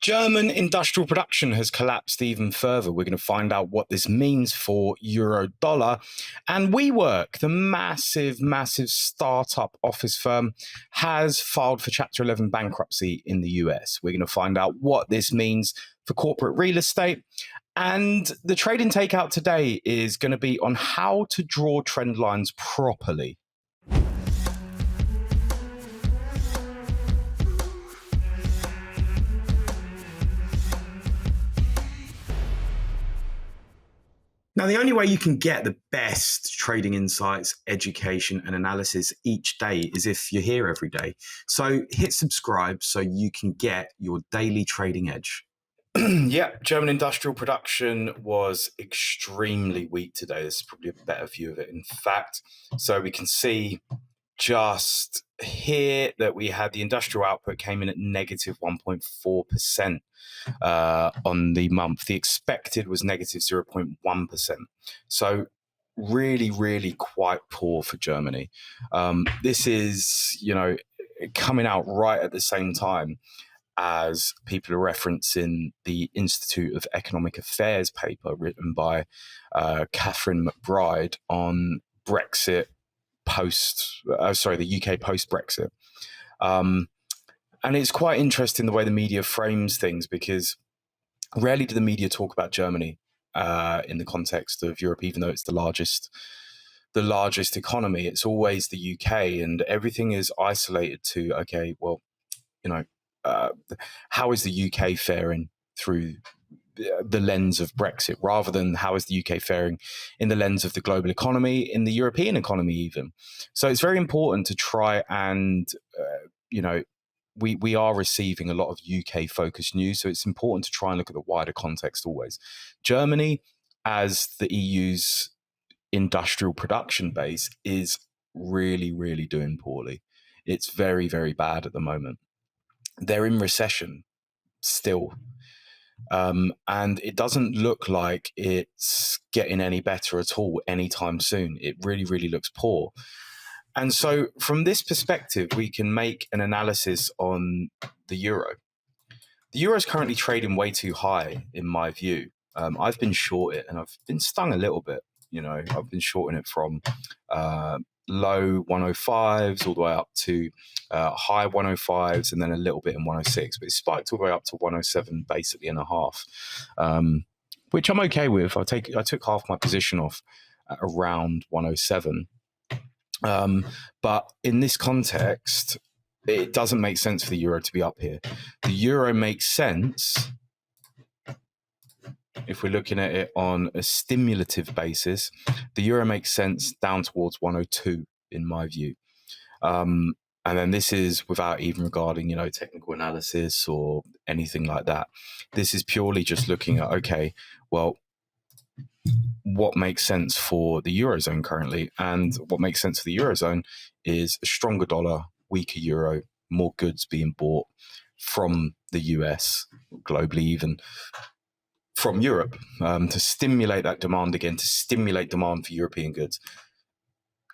German industrial production has collapsed even further. We're going to find out what this means for euro dollar. And WeWork, the massive startup office firm, has filed for Chapter 11 bankruptcy in the US. We're going to find out what this means for corporate real estate. And the Trading Takeout today is going to be on how to draw trend lines properly. Now, the only way you can get the best trading insights, education, and analysis each day is if you're here every day. So hit subscribe so you can get your daily trading edge. Yeah, German industrial production was extremely weak today. This is probably a better view of it, in fact. So we can see just here that we had the industrial output came in at negative 1.4%. On the month. The expected was negative 0.1%. So really quite poor for Germany. This is, coming out right at the same time as people are referencing the Institute of Economic Affairs paper written by Catherine McBride on Brexit the UK post-Brexit. And it's quite interesting the way the media frames things, because rarely do the media talk about Germany in the context of Europe, even though it's the largest economy. It's always the UK, and everything is isolated to, okay, well, how is the UK faring through the lens of Brexit, rather than how is the UK faring in the lens of the global economy, in the European economy even. So it's very important to try and, we are receiving a lot of UK-focused news, so it's important to try and look at the wider context always. Germany, as the EU's industrial production base, is really doing poorly. It's very bad at the moment. They're in recession still. And it doesn't look like it's getting any better at all anytime soon. It really looks poor. And so from this perspective, we can make an analysis on the euro. The euro is currently trading way too high, in my view. I've been short it, and I've been stung a little bit. I've been shorting it from low 105s all the way up to high 105s, and then a little bit in 106. But it spiked all the way up to 107, basically, and a half, which I'm okay with. I took half my position off at around 107. But in this context, it doesn't make sense for the euro to be up here. The euro makes sense if we're looking at it on a stimulative basis. The euro makes sense down towards 102, in my view. And then this is without even regarding, technical analysis or anything like that. This is purely just looking at, okay, well, what makes sense for the Eurozone currently? And what makes sense for the Eurozone is a stronger dollar, weaker euro, more goods being bought from the US, globally even, from Europe, to stimulate that demand again, to stimulate demand for European goods.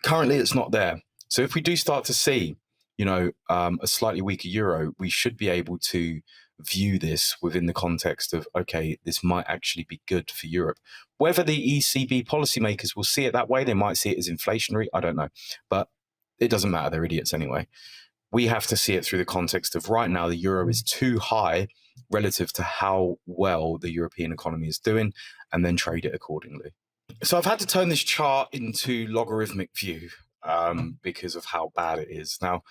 Currently, it's not there. So if we do start to see, a slightly weaker euro, we should be able to view this within the context of, okay, this might actually be good for Europe. Whether the ECB policymakers will see it that way, they might see it as inflationary, I don't know. But it doesn't matter, they're idiots anyway. We have to see it through the context of right now the euro is too high relative to how well the European economy is doing, and then trade it accordingly. So I've had to turn this chart into logarithmic view because of how bad it is. Now,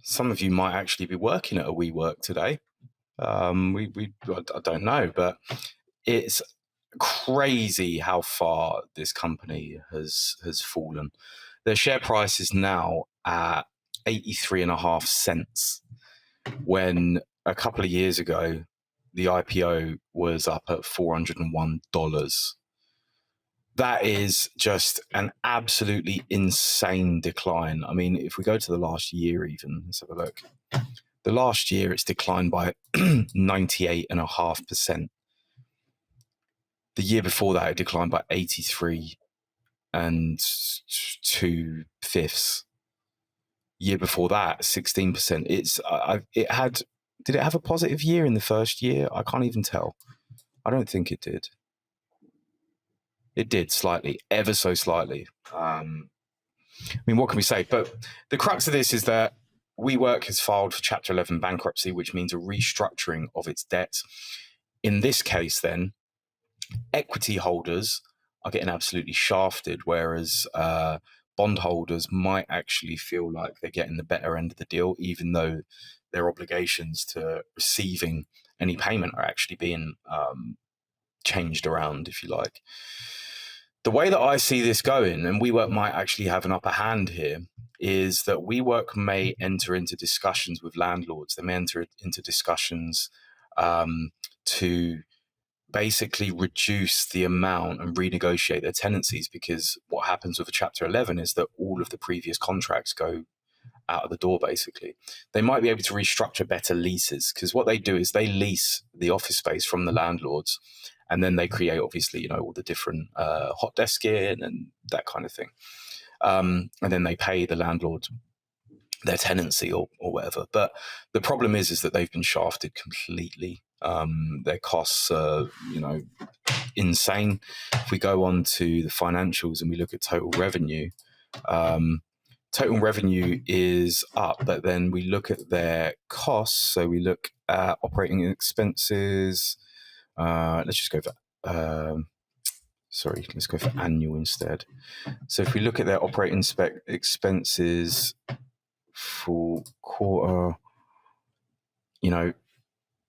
some of you might actually be working at a WeWork today. I don't know, but it's crazy how far this company has fallen. Their share price is now at 83.5 cents, when a couple of years ago the IPO was up at $401. That is just an absolutely insane decline. I mean, if we go to the last year even, let's have a look. The last year it's declined by 98.5%. The year before that it declined by 83 2/5. Year before that, 16%. It had Did it have a positive year in the first year? I can't even tell. I don't think it did. It did slightly, ever so slightly. I mean, what can we say? But the crux of this is that WeWork has filed for Chapter 11 bankruptcy, which means a restructuring of its debt. In this case, then, equity holders are getting absolutely shafted, whereas bondholders might actually feel like they're getting the better end of the deal, even though their obligations to receiving any payment are actually being changed around, if you like. The way that I see this going, and WeWork might actually have an upper hand here, is that WeWork may enter into discussions with landlords. They may enter into discussions to basically reduce the amount and renegotiate their tenancies, because what happens with a Chapter 11 is that all of the previous contracts go out of the door, basically. They might be able to restructure better leases, because what they do is they lease the office space from the landlords, and then they create, obviously, all the different hot desking and that kind of thing. And then they pay the landlord their tenancy or whatever. But the problem is that they've been shafted completely. Their costs are, insane. If we go on to the financials and we look at total revenue is up, but then we look at their costs. So we look at operating expenses. Let's just go for let's go for annual instead. So if we look at their operating expenses for quarter,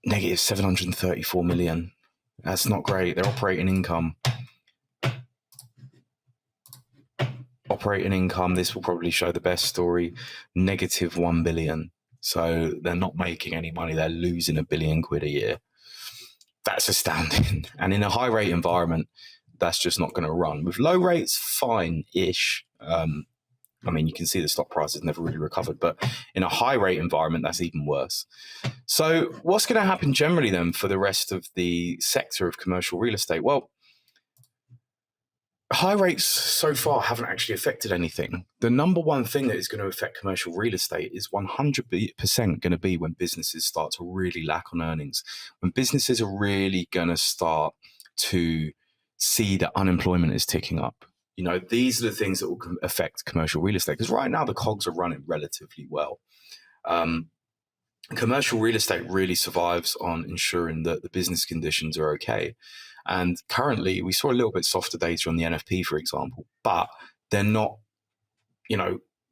negative 734 million. That's not great. Their operating income, this will probably show the best story, negative 1 billion. So they're not making any money. They're losing £1 billion a year. That's astounding. And in a high rate environment, that's just not going to run. With low rates, fine-ish. You can see the stock price has never really recovered, but in a high rate environment, that's even worse. So what's going to happen generally then for the rest of the sector of commercial real estate? Well, high rates so far haven't actually affected anything. The number one thing that is going to affect commercial real estate is 100% going to be when businesses start to really lack on earnings. When businesses are really going to start to see that unemployment is ticking up. These are the things that will affect commercial real estate, because right now the cogs are running relatively well. Commercial real estate really survives on ensuring that the business conditions are okay. And currently we saw a little bit softer data on the NFP, for example, but they're not,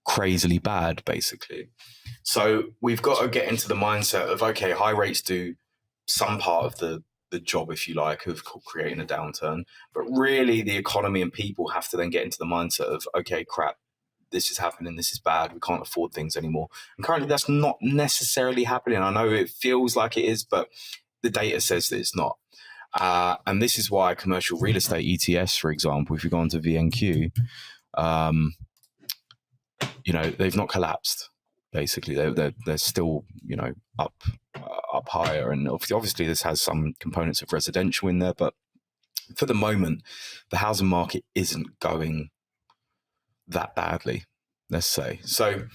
crazily bad, basically. So we've got to get into the mindset of, okay, high rates do some part of the job, if you like, of creating a downturn. But really the economy and people have to then get into the mindset of, okay, crap, this is happening, this is bad, we can't afford things anymore. And currently that's not necessarily happening. I know it feels like it is, but the data says that it's not. And this is why commercial real estate ETFs, for example, if you go onto VNQ, they've not collapsed. Basically, they're still up higher, and obviously this has some components of residential in there, but for the moment, the housing market isn't going that badly, let's say. So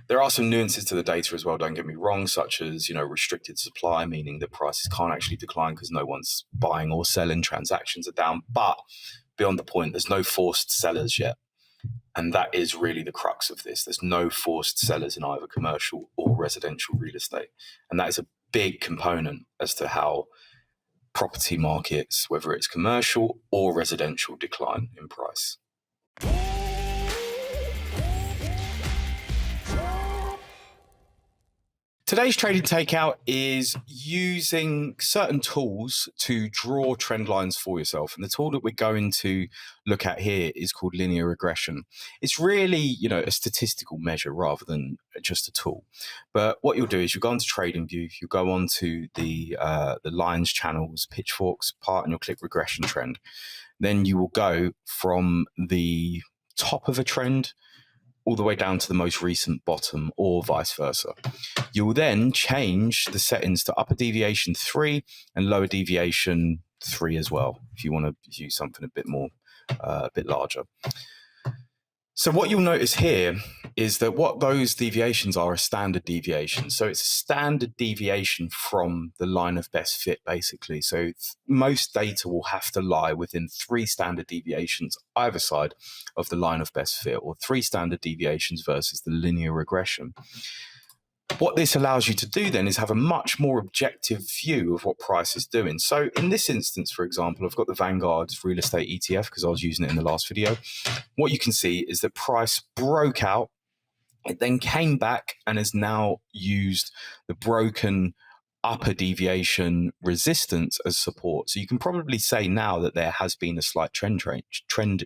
there are some nuances to the data as well, don't get me wrong, such as restricted supply, meaning that prices can't actually decline because no one's buying or selling, transactions are down. But beyond the point, there's no forced sellers yet. And that is really the crux of this. There's no forced sellers in either commercial or residential real estate. And that is a big component as to how property markets, whether it's commercial or residential, decline in price. Today's trading takeout is using certain tools to draw trend lines for yourself. And the tool that we're going to look at here is called linear regression. It's really, a statistical measure rather than just a tool. But what you'll do is you'll go onto TradingView, you'll go onto the lines, channels, pitchforks part, and you'll click regression trend. Then you will go from the top of a trend all the way down to the most recent bottom, or vice versa. You will then change the settings to upper deviation 3 and lower deviation 3 as well, if you want to use something a bit more, a bit larger. So what you'll notice here is that what those deviations are standard deviations. So it's a standard deviation from the line of best fit, basically. So most data will have to lie within 3 standard deviations either side of the line of best fit, or 3 standard deviations versus the linear regression. What this allows you to do then is have a much more objective view of what price is doing. So in this instance, for example, I've got the Vanguard real estate ETF because I was using it in the last video. What you can see is that price broke out. It then came back and has now used the broken upper deviation resistance as support. So you can probably say now that there has been a slight trend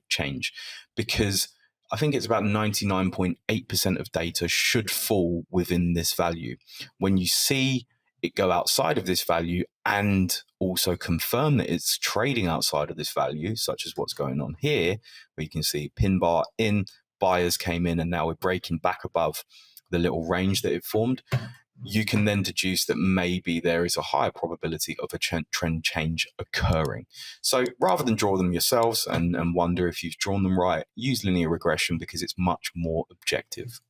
change, because I think it's about 99.8% of data should fall within this value. When you see it go outside of this value and also confirm that it's trading outside of this value, such as what's going on here, where you can see pin bar in, buyers came in, and now we're breaking back above the little range that it formed, you can then deduce that maybe there is a higher probability of a trend change occurring. So rather than draw them yourselves and wonder if you've drawn them right, use linear regression because it's much more objective.